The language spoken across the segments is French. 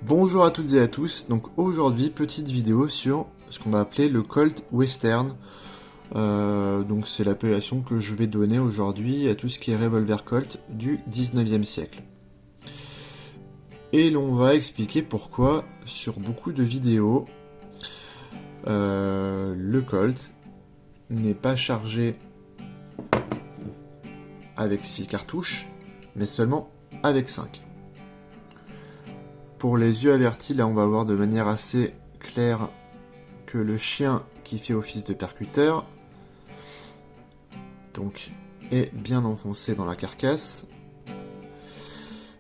Bonjour à toutes et à tous, donc aujourd'hui petite vidéo sur ce qu'on va appeler le Colt Western. Donc c'est l'appellation que je vais donner aujourd'hui à tout ce qui est revolver Colt du 19e siècle. Et l'on va expliquer pourquoi sur beaucoup de vidéos le Colt n'est pas chargé avec 6 cartouches mais seulement avec 5. Pour les yeux avertis, là on va voir de manière assez claire que le chien qui fait office de percuteur donc est bien enfoncé dans la carcasse,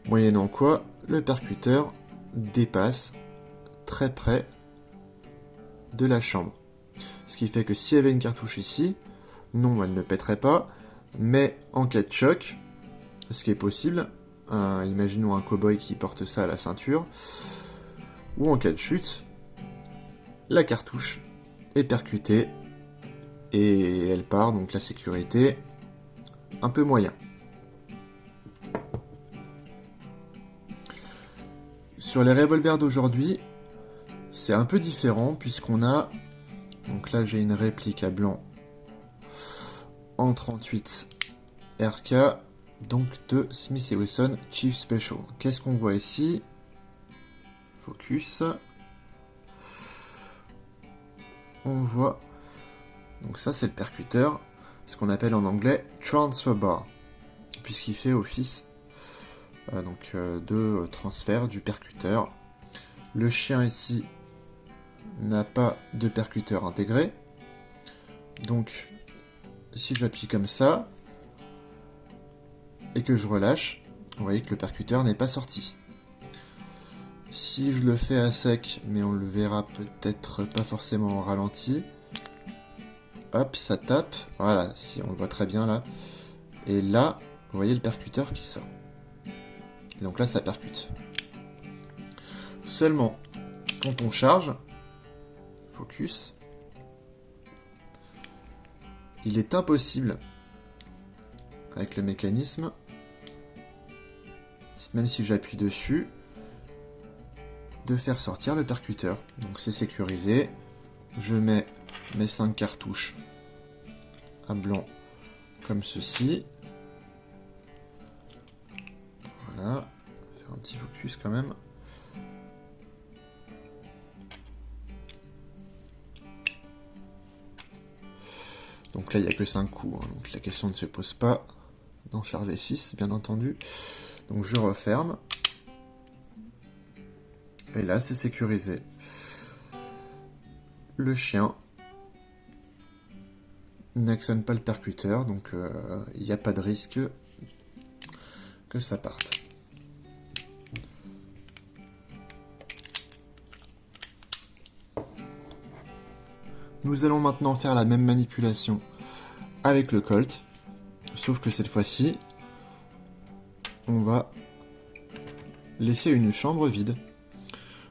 moyennant quoi le percuteur dépasse très près de la chambre. Ce qui fait que s'il y avait une cartouche ici, non, elle ne pèterait pas, mais en cas de choc, ce qui est possible, imaginons un cow-boy qui porte ça à la ceinture, ou en cas de chute, la cartouche est percutée et elle part, donc la sécurité un peu moyen. Sur les revolvers d'aujourd'hui, c'est un peu différent puisqu'on a, donc là j'ai une réplique à blanc en 38 RK, donc de Smith & Wesson Chief Special. Qu'est-ce qu'on voit ici? Focus. On voit, donc ça c'est le percuteur, ce qu'on appelle en anglais transfer bar, puisqu'il fait office de transfert du percuteur. Le chien ici n'a pas de percuteur intégré, donc si j'appuie comme ça et que je relâche, vous voyez que le percuteur n'est pas sorti. Si je le fais à sec, mais on le verra peut-être pas forcément en ralenti, hop, ça tape, voilà, si on le voit très bien là, et là, vous voyez le percuteur qui sort. Et donc là, ça percute. Seulement, quand on charge, focus, il est impossible, avec le mécanisme, même si j'appuie dessus, de faire sortir le percuteur. Donc c'est sécurisé. Je mets mes 5 cartouches à blanc comme ceci. Voilà. Faire un petit focus quand même. Donc là il n'y a que 5 coups, hein, donc la question ne se pose pas d'en charger 6 bien entendu. Donc je referme. Et là c'est sécurisé. Le chien n'actionne pas le percuteur, donc il n'y a pas de risque que ça parte. Nous allons maintenant faire la même manipulation avec le Colt, sauf que cette fois-ci, on va laisser une chambre vide,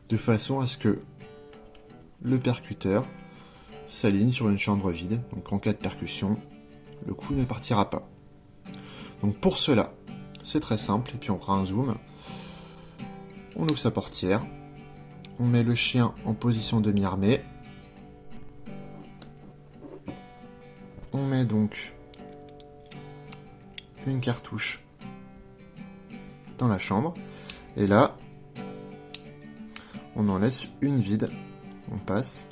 de façon à ce que le percuteur s'aligne sur une chambre vide, donc en cas de percussion, le coup ne partira pas. Donc pour cela, c'est très simple, et puis on prend un zoom, on ouvre sa portière, on met le chien en position demi-armée, on met donc une cartouche dans la chambre, et là, on en laisse une vide, on passe,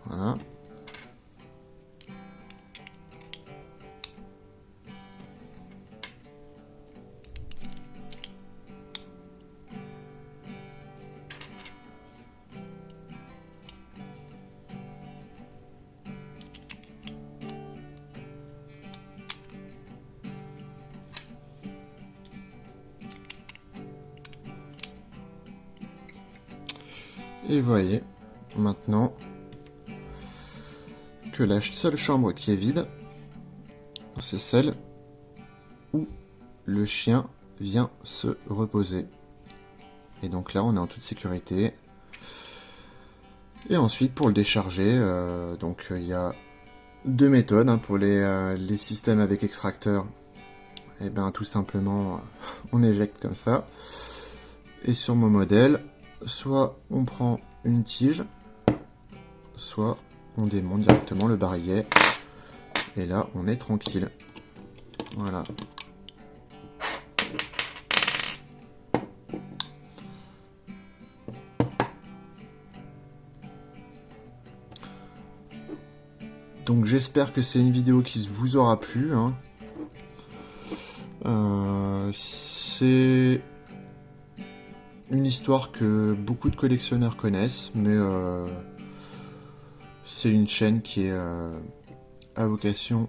voilà. Et voyez maintenant que la seule chambre qui est vide, c'est celle où le chien vient se reposer. Et donc là, on est en toute sécurité. Et ensuite, pour le décharger, il y a deux méthodes hein, pour les systèmes avec extracteur. Et bien, tout simplement, on éjecte comme ça. Et sur mon modèle, soit on prend une tige, soit on démonte directement le barillet. Et là, on est tranquille. Voilà. Donc j'espère que c'est une vidéo qui vous aura plu. Hein. C'est une histoire que beaucoup de collectionneurs connaissent, mais c'est une chaîne qui est à vocation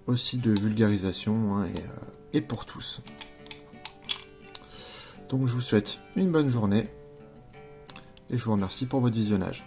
aussi de vulgarisation, hein, et pour tous. Donc je vous souhaite une bonne journée et je vous remercie pour votre visionnage.